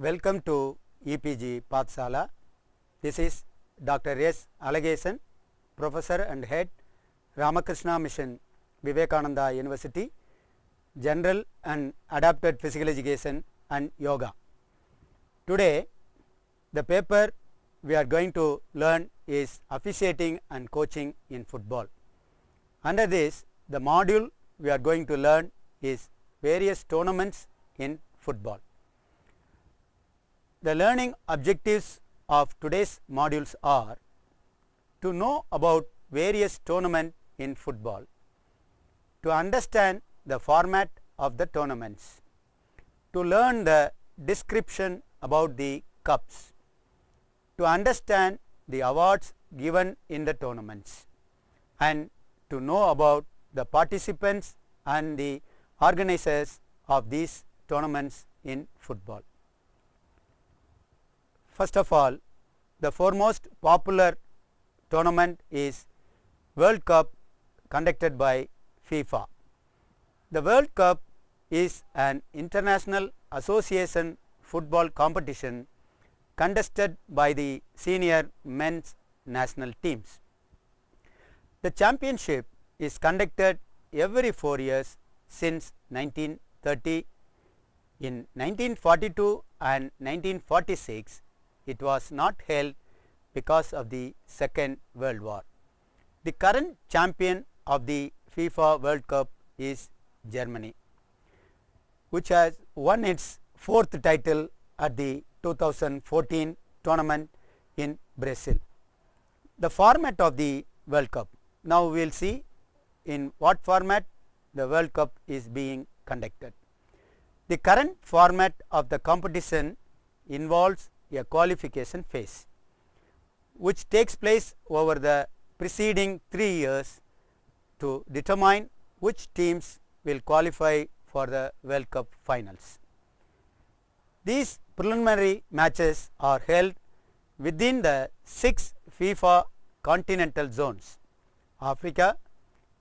Welcome to EPG Pathsala. This is Dr. S. Alagesan, Professor and Head, Ramakrishna Mission, Vivekananda University, General and Adapted Physical Education and Yoga. Today, the paper we are going to learn is Officiating and Coaching in Football. Under this, the module we are going to learn is various tournaments in football. The learning objectives of today's modules are to know about various tournaments in football, to understand the format of the tournaments, to learn the description about the cups, to understand the awards given in the tournaments, and to know about the participants and the organizers of these tournaments in football. First of all, the foremost popular tournament is World Cup conducted by FIFA. The World Cup is an international association football competition contested by the senior men's national teams. The championship is conducted every 4 years since 1930. In 1942 and 1946, it was not held because of the Second World War. The current champion of the FIFA World Cup is Germany, which has won its fourth title at the 2014 tournament in Brazil. The format of the World Cup. Now we will see in what format the World Cup is being conducted. The current format of the competition involves a qualification phase, which takes place over the preceding 3 years to determine which teams will qualify for the World Cup finals. These preliminary matches are held within the 6 FIFA continental zones: Africa,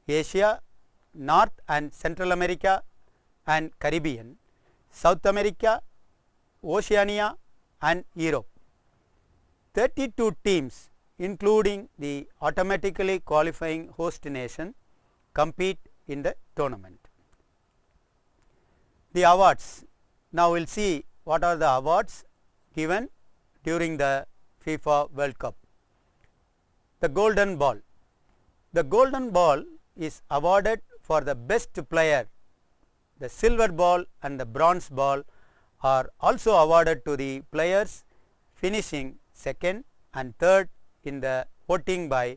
Asia, North and Central America and Caribbean, South America, Oceania and Europe. 32 teams, including the automatically qualifying host nation, compete in the tournament. The awards. Now we will see what are the awards given during the FIFA World Cup. The Golden Ball. The Golden Ball is awarded for the best player. The Silver Ball and the Bronze Ball are also awarded to the players finishing second and third in the voting by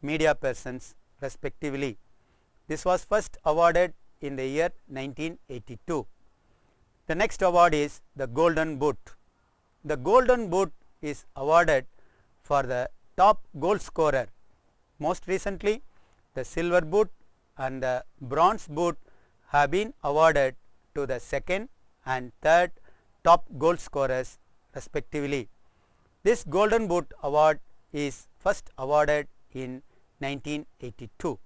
media persons respectively. This was first awarded in the year 1982. The next award is the Golden Boot. The Golden Boot is awarded for the top goal scorer. Most recently, the Silver Boot and the Bronze Boot have been awarded to the second and third top goal scorers respectively. This Golden Boot award is first awarded in 1982.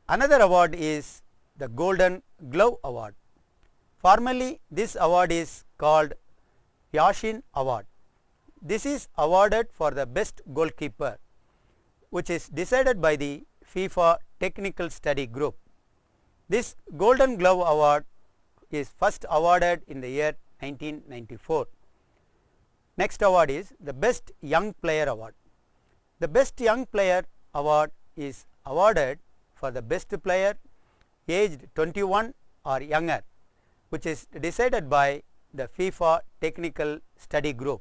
Another award is the Golden Glove Award. Formerly, this award is called Yashin Award. This is awarded for the best goalkeeper, which is decided by the FIFA Technical Study Group. This Golden Glove Award is first awarded in the year 1994. Next award is the Best Young Player Award. The Best Young Player Award is awarded for the best player aged 21 or younger, which is decided by the FIFA Technical Study Group.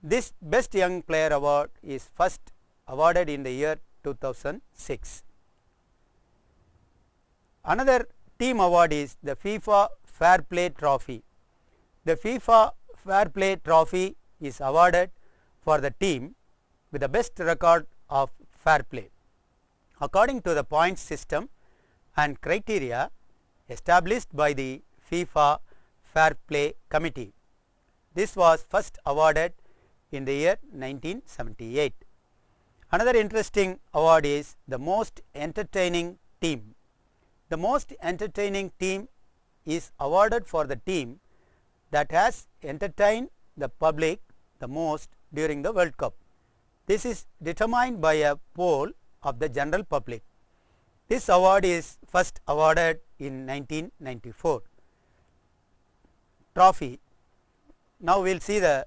This Best Young Player Award is first awarded in the year 2006. Another team award is the FIFA Fair Play Trophy. The FIFA Fair Play Trophy is awarded for the team with the best record of fair play according to the points system and criteria established by the FIFA Fair Play Committee. This was first awarded in the year 1978. Another interesting award is the Most Entertaining Team. The most entertaining team is awarded for the team that has entertained the public the most during the World Cup. This is determined by a poll of the general public. This award is first awarded in 1994. Trophy. Now we will see the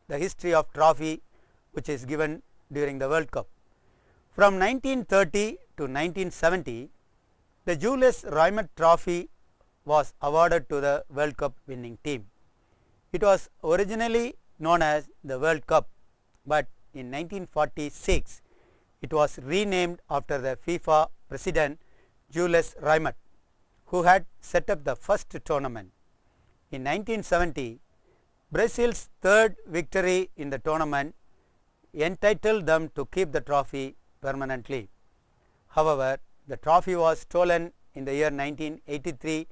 history of trophy which is given during the World Cup. From 1930 to 1970, the Julius Rimet Trophy was awarded to the World Cup winning team. It was originally known as the World Cup, but in 1946 it was renamed after the FIFA president Julius Rimet, who had set up the first tournament. In 1970, Brazil's third victory in the tournament entitled them to keep the trophy permanently. However, the trophy was stolen in the year 1983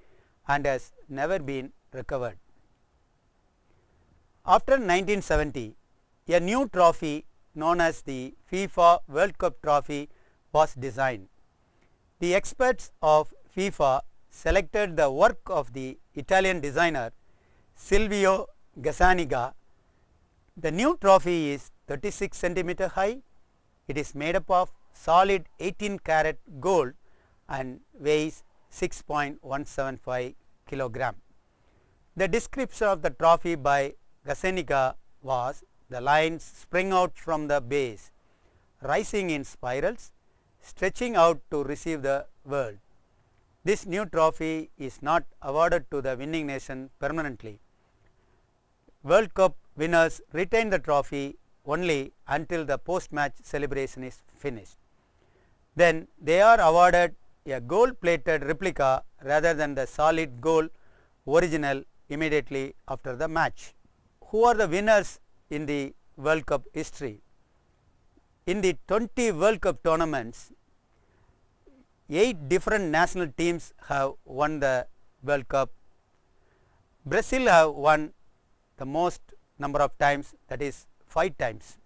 and has never been recovered. After 1970, a new trophy known as the FIFA World Cup Trophy was designed. The experts of FIFA selected the work of the Italian designer Silvio Gazzaniga. The new trophy is 36 centimeter high. It is made up of solid 18 karat gold and weighs 6.175 kilogram. The description of the trophy by Gazzaniga was: the lines spring out from the base, rising in spirals, stretching out to receive the world. This new trophy is not awarded to the winning nation permanently. World Cup winners retain the trophy only until the post-match celebration is finished. Then they are awarded a gold-plated replica rather than the solid gold original immediately after the match. Who are the winners in the World Cup history? In the 20 World Cup tournaments, 8 different national teams have won the World Cup. Brazil have won the most number of times, that is 5 times.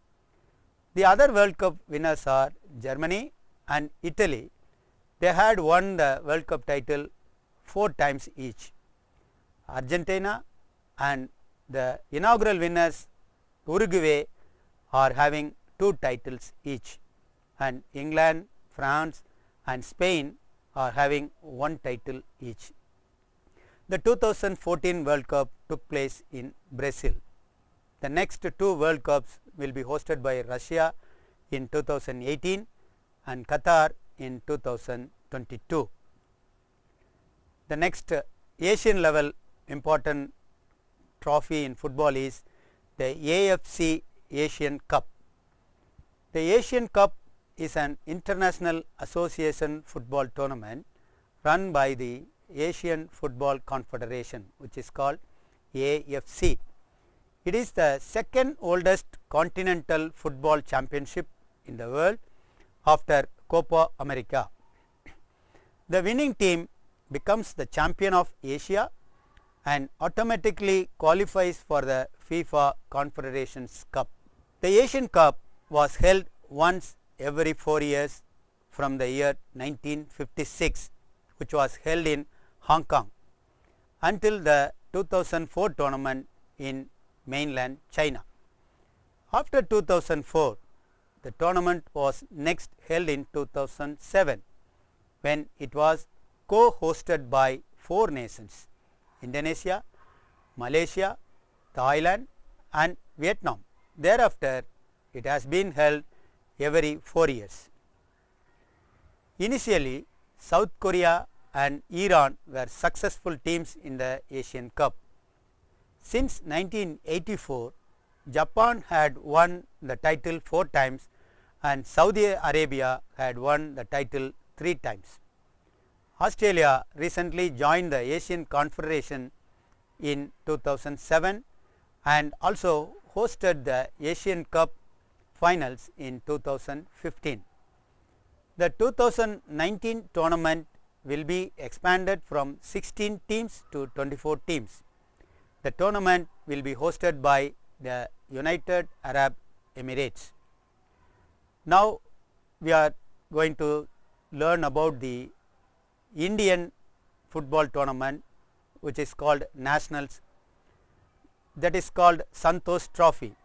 The other World Cup winners are Germany and Italy. They had won the World Cup title 4 times each. Argentina and the inaugural winners Uruguay are having 2 titles each, and England, France and Spain are having 1 title each. The 2014 World Cup took place in Brazil. The next 2 World Cups will be hosted by Russia in 2018 and Qatar in 2022. The next Asian level important trophy in football is the AFC Asian Cup. The Asian Cup is an international association football tournament run by the Asian Football Confederation, which is called AFC. It is the second oldest continental football championship in the world after Copa America. The winning team becomes the champion of Asia and automatically qualifies for the FIFA Confederations Cup. The Asian Cup was held once every 4 years from the year 1956, which was held in Hong Kong, until the 2004 tournament in mainland China. After 2004, the tournament was next held in 2007, when it was co-hosted by 4 nations: Indonesia, Malaysia, Thailand and Vietnam. Thereafter, it has been held every 4 years. Initially, South Korea and Iran were successful teams in the Asian Cup. Since 1984, Japan had won the title 4 times and Saudi Arabia had won the title 3 times. Australia recently joined the Asian Confederation in 2007 and also hosted the Asian Cup finals in 2015. The 2019 tournament will be expanded from 16 teams to 24 teams. The tournament will be hosted by the United Arab Emirates. Now we are going to learn about the Indian football tournament, which is called Nationals. that is called Santosh Trophy.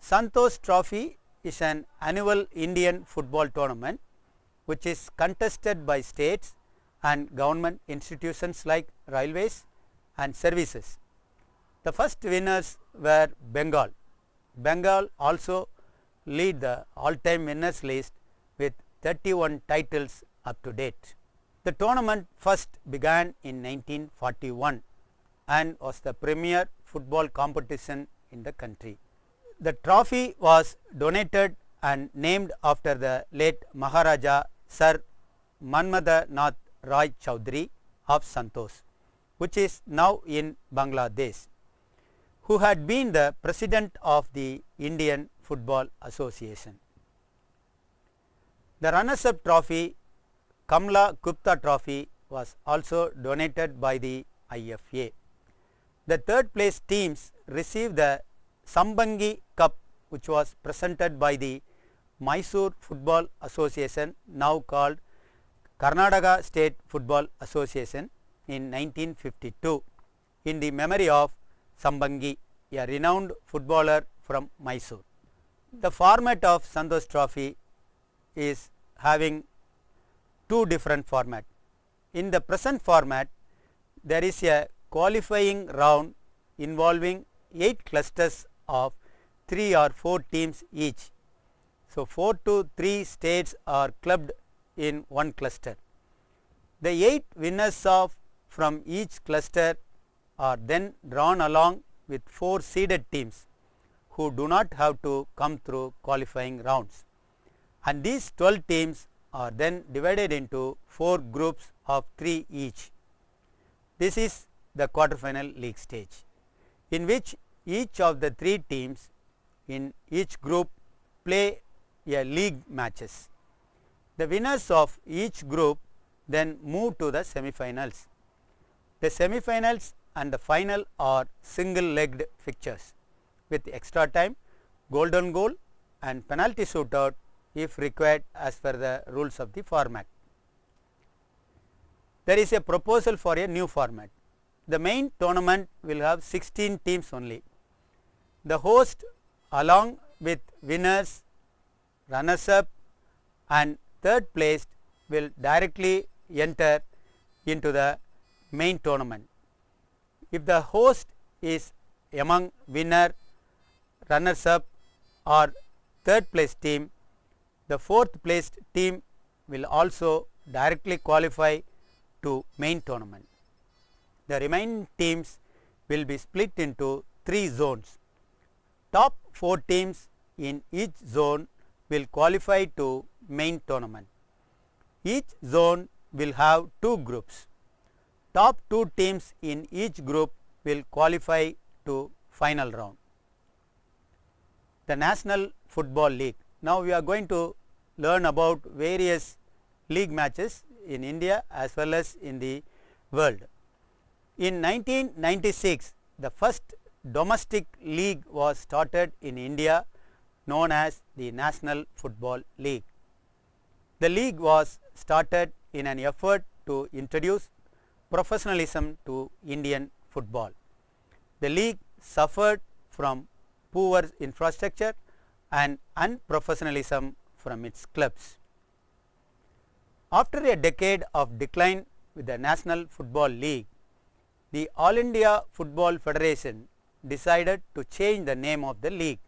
Santosh Trophy is an annual Indian football tournament which is contested by states and government institutions like railways and services. The first winners were Bengal. Bengal also lead the all-time winners list with 31 titles up to date. The tournament first began in 1941 and was the premier football competition in the country. The trophy was donated and named after the late Maharaja Sir Manmadha Nath Rai Chowdhury of Santosh, which is now in Bangladesh, who had been the president of the Indian Football Association. The runners-up trophy, Kamla Gupta Trophy, was also donated by the IFA. The third place teams received the Sambangi Cup, which was presented by the Mysore Football Association, now called Karnataka State Football Association, in 1952 in the memory of Sambangi, a renowned footballer from Mysore. The format of Santosh Trophy is having two different formats. In the present format, there is a qualifying round involving 8 clusters of 3 or 4 teams each. So, 4 to 3 states are clubbed in one cluster. The 8 winners of from each cluster are then drawn along with 4 seeded teams who do not have to come through qualifying rounds, and these 12 teams are then divided into 4 groups of 3 each. This is the quarterfinal league stage, in which each of the 3 teams in each group play a league matches. The winners of each group then move to the semifinals. The semifinals and the final are single-legged fixtures with extra time, golden goal and penalty shootout if required as per the rules of the format. There is a proposal for a new format. The main tournament will have 16 teams only. The host along with winners, runners up and third placed will directly enter into the main tournament. If the host is among winner, runners up or third place team, the fourth placed team will also directly qualify to main tournament. The remaining teams will be split into 3 zones. Top 4 teams in each zone will qualify to main tournament. Each zone will have 2 groups. Top 2 teams in each group will qualify to final round. The National Football League. Now we are going to learn about various league matches in India as well as in the world. In 1996, the first domestic league was started in India, known as the National Football League. The league was started in an effort to introduce professionalism to Indian football. The league suffered from poor infrastructure and unprofessionalism from its clubs. After a decade of decline with the National Football League, the All India Football Federation decided to change the name of the league.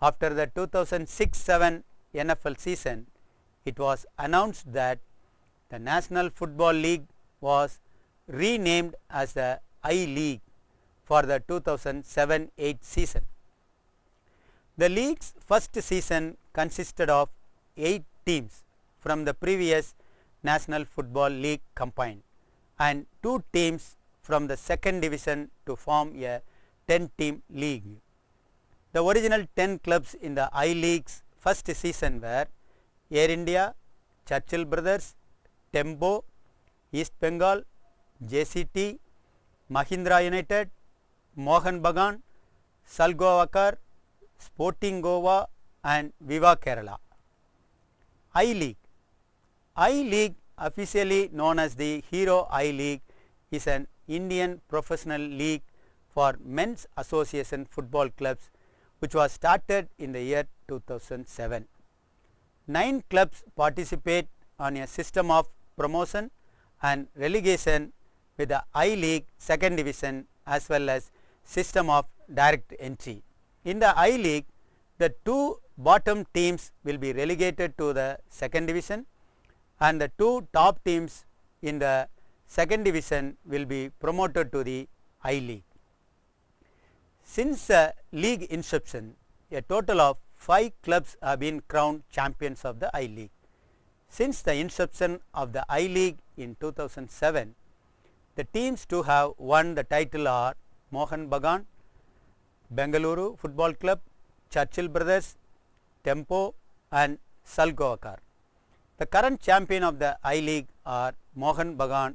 After the 2006-07 NFL season, it was announced that the National Football League was renamed as the I-League for the 2007-08 season. The league's first season consisted of 8 teams from the previous National Football League combined and 2 teams from the second division to form a 10-team league. The original 10 clubs in the I-League's first season were Air India, Churchill Brothers, Tempo, East Bengal, JCT, Mahindra United, Mohan Bagan, Salgoakar, Sporting Goa and Viva Kerala. I-League. I-League, officially known as the Hero I-League, is an Indian professional league for Men's Association football clubs, which was started in the year 2007. 9 clubs participate on a system of promotion and relegation with the I-League second division as well as system of direct entry. In the I-League, the 2 bottom teams will be relegated to the second division and the 2 top teams in the second division will be promoted to the I-League. Since league inception, a total of 5 clubs have been crowned champions of the I-League. Since the inception of the I-League in 2007, the teams to have won the title are Mohun Bagan, Bengaluru Football Club, Churchill Brothers, Tempo and Salgoakar. The current champion of the I-League are Mohun Bagan,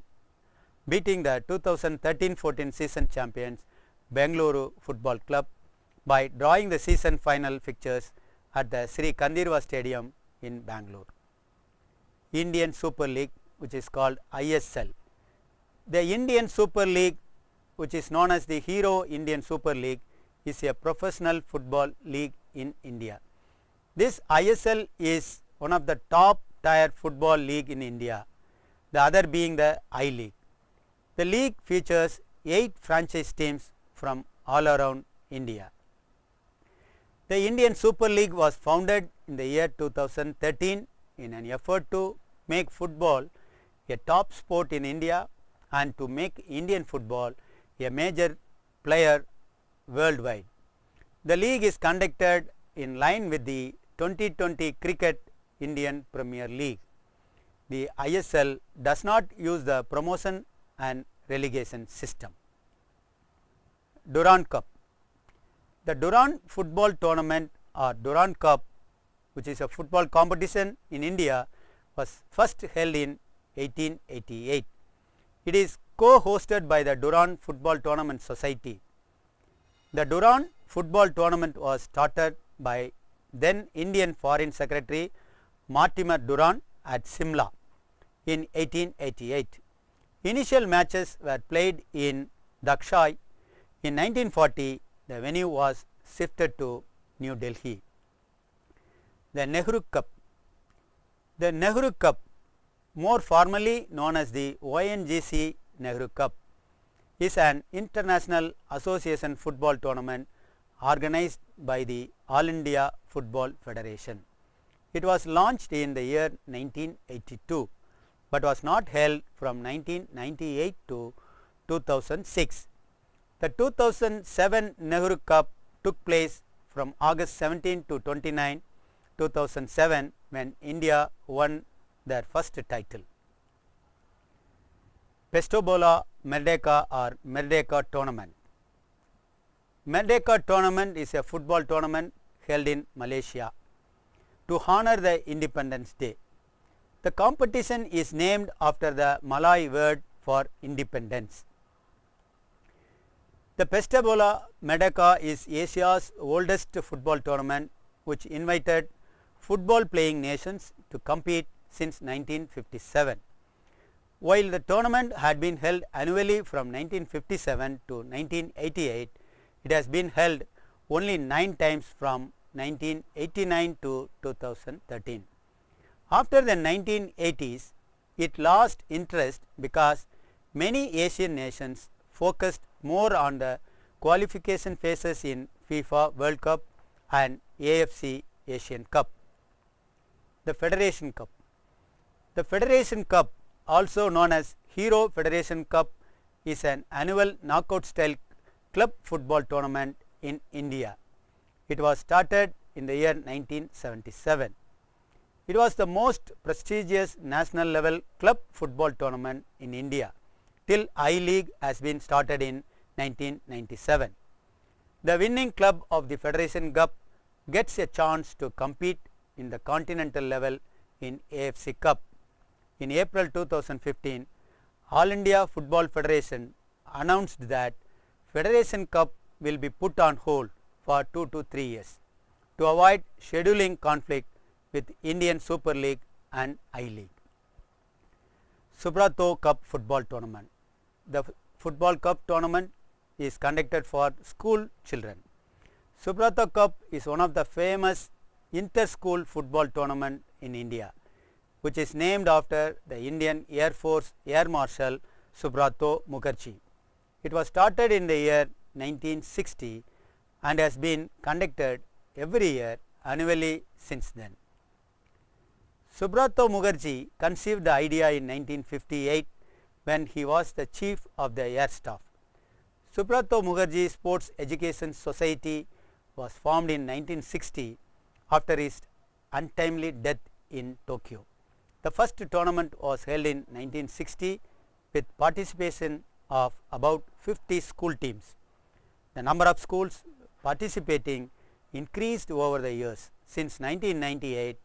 beating the 2013-14 season champions Bengaluru Football Club by drawing the season final fixtures at the Sri Kandirva Stadium in Bangalore. Indian Super League, which is called ISL. The Indian Super League, which is known as the Hero Indian Super League, is a professional football league in India. This ISL is one of the top tier football league in India, the other being the I-League. The league features 8 franchise teams from all around India. The Indian Super League was founded in the year 2013 in an effort to make football a top sport in India and to make Indian football a major player worldwide. The league is conducted in line with the 2020 Cricket Indian Premier League. The ISL does not use the promotion and relegation system. Durand Cup. The Durand Football Tournament or Durand Cup, which is a football competition in India, was first held in 1888. It is co-hosted by the Durand Football Tournament Society. The Durand Football Tournament was started by then Indian Foreign Secretary Mortimer Durand at Simla in 1888. Initial matches were played in Dakshay. In 1940, the venue was shifted to New Delhi. The Nehru Cup. The Nehru Cup, more formally known as the ONGC Nehru Cup, is an international association football tournament organized by the All India Football Federation. It was launched in the year 1982, but was not held from 1998 to 2006. The 2007 Nehru Cup took place from August 17 to 29, 2007, when India won their first title. Pestobola Merdeka or Merdeka Tournament. Merdeka Tournament is a football tournament held in Malaysia to honor the Independence Day. The competition is named after the Malay word for independence. The Pestobola Merdeka is Asia's oldest football tournament, which invited football playing nations to compete since 1957. While the tournament had been held annually from 1957 to 1988, it has been held only 9 times from 1989 to 2013. After the 1980s, it lost interest because many Asian nations focused more on the qualification phases in FIFA World Cup and AFC Asian Cup. The Federation Cup. The Federation Cup, also known as Hero Federation Cup, is an annual knockout style club football tournament in India. It was started in the year 1977. It was the most prestigious national level club football tournament in India till I-League has been started in 1997. The winning club of the Federation Cup gets a chance to compete in the continental level in AFC Cup. In April 2015, All India Football Federation announced that Federation Cup will be put on hold for 2 to 3 years to avoid scheduling conflict with Indian Super League and I-League. Subrato Cup Football Tournament. The Football Cup Tournament is conducted for school children. Subrato Cup is one of the famous inter-school football tournament in India, which is named after the Indian Air Force Air Marshal Subrato Mukherjee. It was started in the year 1960 and has been conducted every year annually since then. Subrato Mukherjee conceived the idea in 1958 when he was the chief of the air staff. Subrato Mukherjee Sports Education Society was formed in 1960 after his untimely death in Tokyo. The first tournament was held in 1960 with participation of about 50 school teams. The number of schools participating increased over the years. Since 1998,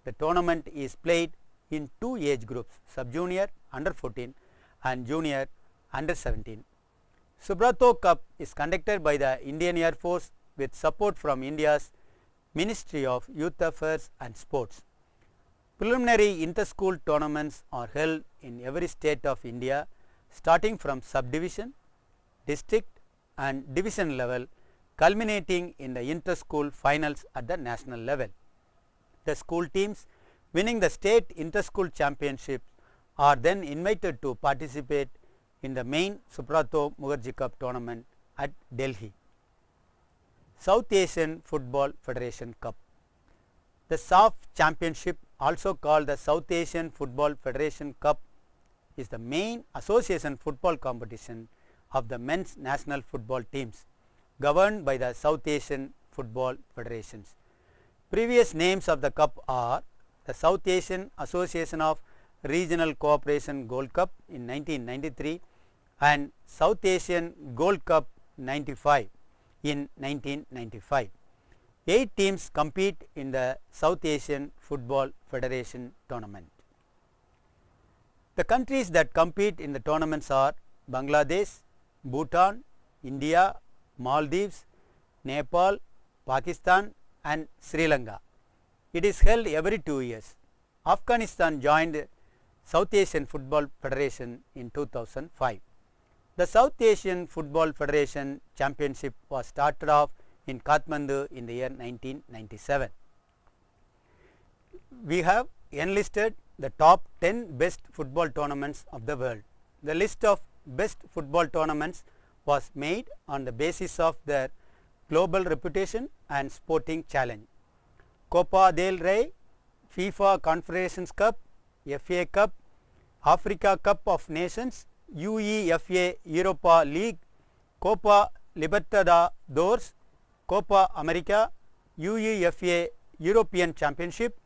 the tournament is played in two age groups, sub-junior under 14 and junior under 17. Subrato Cup is conducted by the Indian Air Force with support from India's Ministry of Youth Affairs and Sports. Preliminary inter-school tournaments are held in every state of India starting from subdivision, district and division level, culminating in the inter-school finals at the national level. The school teams winning the state inter-school championships are then invited to participate in the main Subrato Mukherjee Cup tournament at Delhi. South Asian Football Federation Cup. The SAF Championship, also called the South Asian Football Federation Cup, is the main association football competition of the men's national football teams governed by the South Asian Football Federations. Previous names of the cup are the South Asian Association of Regional Cooperation Gold Cup in 1993 and South Asian Gold Cup 95 in 1995. 8 teams compete in the South Asian Football Federation tournament. The countries that compete in the tournaments are Bangladesh, Bhutan, India, Maldives, Nepal, Pakistan and Sri Lanka. It is held every 2 years. Afghanistan joined South Asian Football Federation in 2005. The South Asian Football Federation Championship was started off in Kathmandu in the year 1997. We have enlisted the top 10 best football tournaments of the world. The list of best football tournaments was made on the basis of their global reputation and sporting challenge. Copa del Rey, FIFA Confederations Cup, FA Cup, Africa Cup of Nations, UEFA Europa League, Copa Libertadores, Copa America, UEFA European Championship,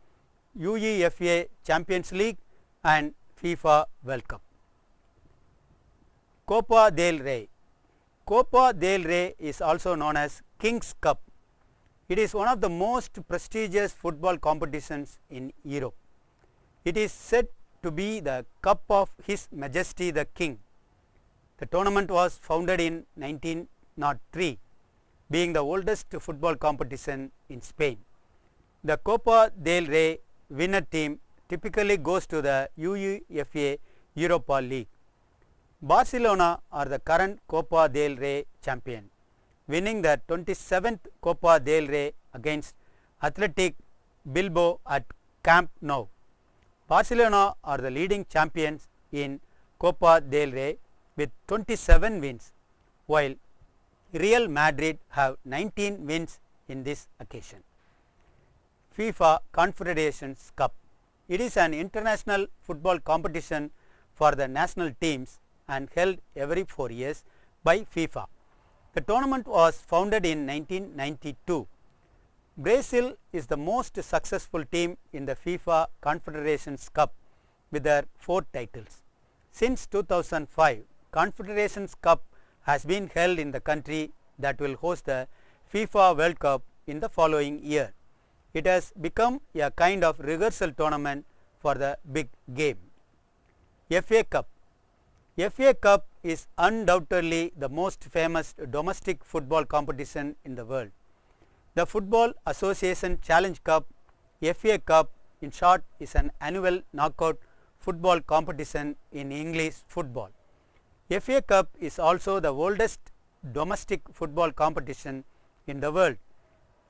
UEFA Champions League and FIFA World Cup. Copa del Rey. Copa del Rey is also known as King's Cup. It is one of the most prestigious football competitions in Europe. It is said to be the cup of His Majesty the King. The tournament was founded in 1903, being the oldest football competition in Spain. The Copa del Rey winner team typically goes to the UEFA Europa League. Barcelona are the current Copa del Rey champion, winning the 27th Copa del Rey against Athletic Bilbao at Camp Nou. Barcelona are the leading champions in Copa del Rey with 27 wins, while Real Madrid have 19 wins in this occasion. FIFA Confederations Cup. It is an international football competition for the national teams and held every 4 years by FIFA. The tournament was founded in 1992. Brazil is the most successful team in the FIFA Confederations Cup with their 4 titles. Since 2005, Confederations Cup has been held in the country that will host the FIFA World Cup in the following year. It has become a kind of rehearsal tournament for the big game. FA Cup. FA Cup is undoubtedly the most famous domestic football competition in the world. The Football Association Challenge Cup, FA Cup in short, is an annual knockout football competition in English football. FA Cup is also the oldest domestic football competition in the world.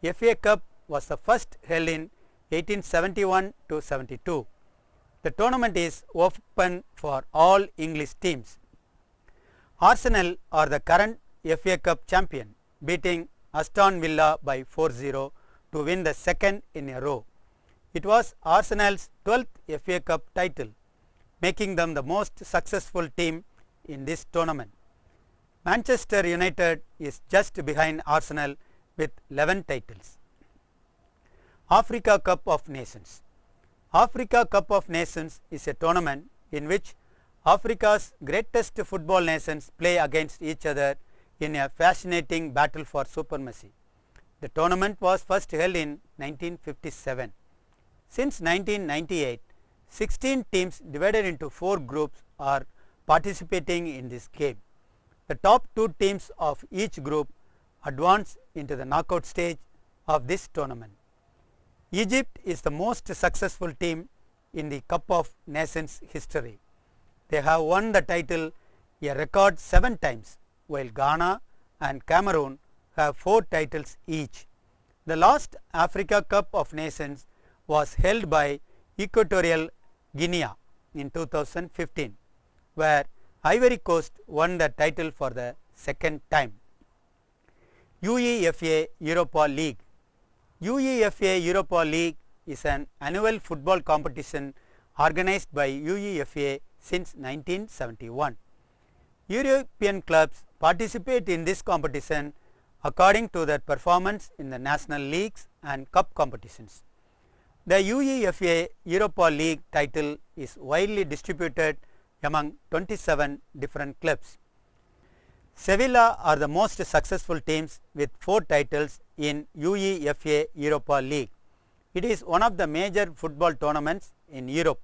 FA Cup was the first held in 1871 to 72. The tournament is open for all English teams. Arsenal are the current FA Cup champion, beating Aston Villa by 4-0 to win the second in a row. It was Arsenal's 12th FA Cup title, making them the most successful team in this tournament. Manchester United is just behind Arsenal with 11 titles. Africa Cup of Nations. Africa Cup of Nations is a tournament in which Africa's greatest football nations play against each other in a fascinating battle for supremacy. The tournament was first held in 1957. Since 1998, 16 teams divided into 4 groups are participating in this game. The top 2 teams of each group advance into the knockout stage of this tournament. Egypt is the most successful team in the Cup of Nations history. They have won the title a record 7 times, while Ghana and Cameroon have 4 titles each. The last Africa Cup of Nations was held by Equatorial Guinea in 2015, where Ivory Coast won the title for the second time. UEFA Europa League. UEFA Europa League is an annual football competition organized by UEFA since 1971. European clubs participate in this competition according to their performance in the national leagues and cup competitions. The UEFA Europa League title is widely distributed among 27 different clubs. Sevilla are the most successful teams with 4 titles in UEFA Europa League. It is one of the major football tournaments in Europe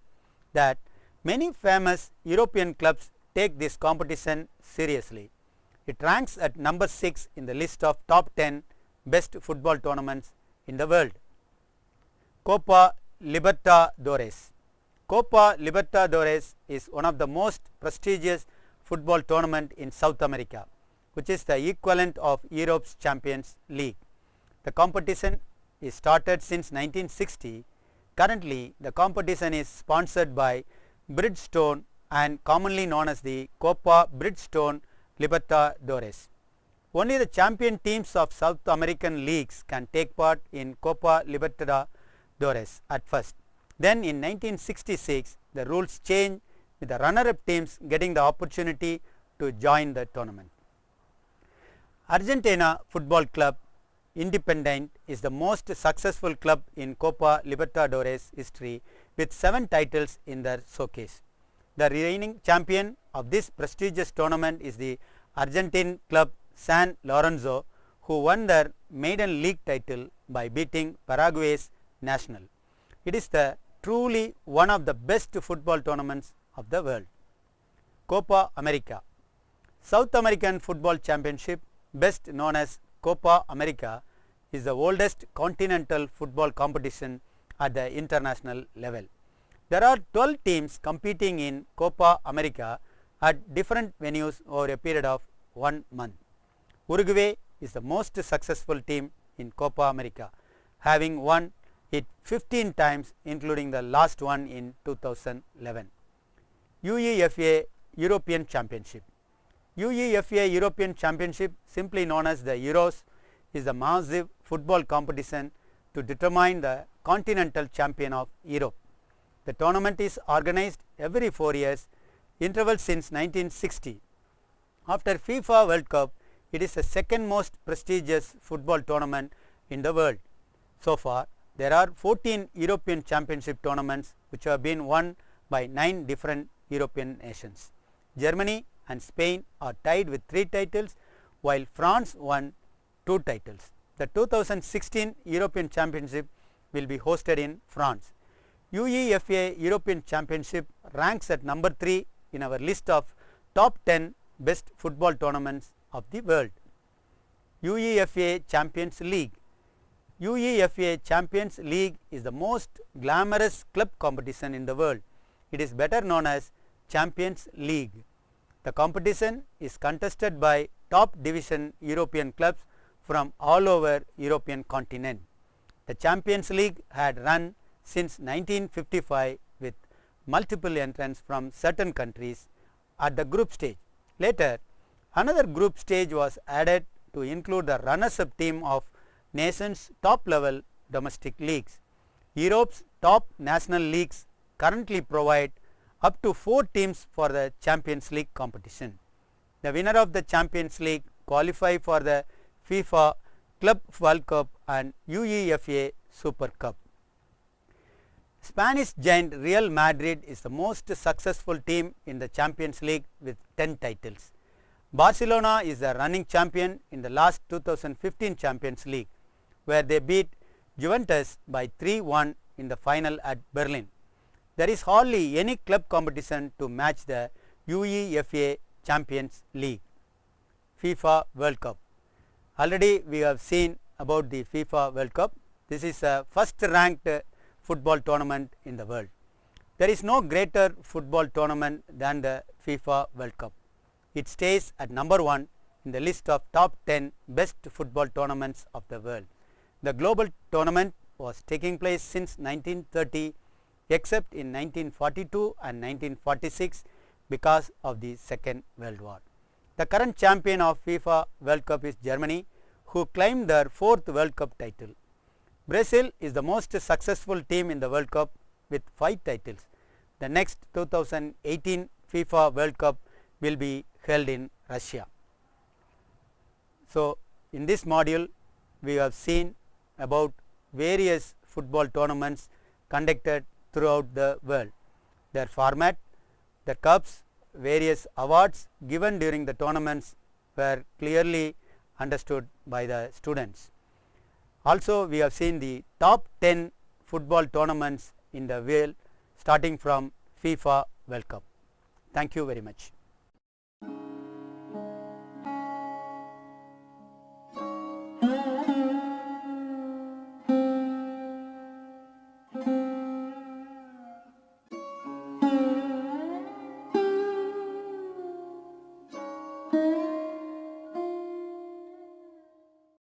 that many famous European clubs take this competition seriously. It ranks at number 6 in the list of top 10 best football tournaments in the world. Copa Libertadores. Copa Libertadores is one of the most prestigious football tournament in South America, which is the equivalent of Europe's Champions League. The competition is started since 1960. Currently, the competition is sponsored by Bridgestone and commonly known as the Copa Bridgestone Libertadores. Only the champion teams of South American leagues can take part in Copa Libertadores at first. Then in 1966, the rules changed with the runner-up teams getting the opportunity to join the tournament. Argentina Football Club Independent is the most successful club in Copa Libertadores history with 7 titles in their showcase. The reigning champion of this prestigious tournament is the Argentine club San Lorenzo, who won their maiden league title by beating Paraguay's Nacional. It is the truly one of the best football tournaments of the world. Copa America. South American Football Championship, best known as Copa America, is the oldest continental football competition at the international level. There are 12 teams competing in Copa America at different venues over a period of 1 month. Uruguay is the most successful team in Copa America, having won it 15 times, including the last one in 2011. UEFA European Championship. UEFA European Championship, simply known as the Euros, is a massive football competition to determine the continental champion of Europe. The tournament is organized every 4 years, interval since 1960. After FIFA World Cup, it is the second most prestigious football tournament in the world. So far, there are 14 European Championship tournaments which have been won by 9 different European nations. Germany and Spain are tied with 3 titles, while France won 2 titles. The 2016 European Championship will be hosted in France. UEFA European Championship ranks at number 3 in our list of top 10 best football tournaments of the world. UEFA Champions League. UEFA Champions League is the most glamorous club competition in the world. It is better known as Champions League. The competition is contested by top division European clubs from all over European continent. The Champions League had run since 1955 with multiple entrants from certain countries at the group stage. Later, another group stage was added to include the runners-up team of nations' top-level domestic leagues. Europe's top national leagues currently provide up to 4 teams for the Champions League competition. The winner of the Champions League qualify for the FIFA Club World Cup and UEFA Super Cup. Spanish giant Real Madrid is the most successful team in the Champions League with 10 titles. Barcelona is the running champion in the last 2015 Champions League, where they beat Juventus by 3-1 in the final at Berlin. There is hardly any club competition to match the UEFA Champions League. FIFA World Cup. Already we have seen about the FIFA World Cup. This is the first ranked football tournament in the world. There is no greater football tournament than the FIFA World Cup. It stays at number 1 in the list of top 10 best football tournaments of the world. The global tournament was taking place since 1930 except in 1942 and 1946 because of the Second World War. The current champion of FIFA World Cup is Germany, who claimed their 4th World Cup title. Brazil is the most successful team in the World Cup with 5 titles. The next 2018 FIFA World Cup will be held in Russia. So, in this module we have seen about various football tournaments conducted throughout the world, their format, the cups, various awards given during the tournaments were clearly understood by the students. Also, we have seen the top 10 football tournaments in the world starting from FIFA World Cup. Thank you very much.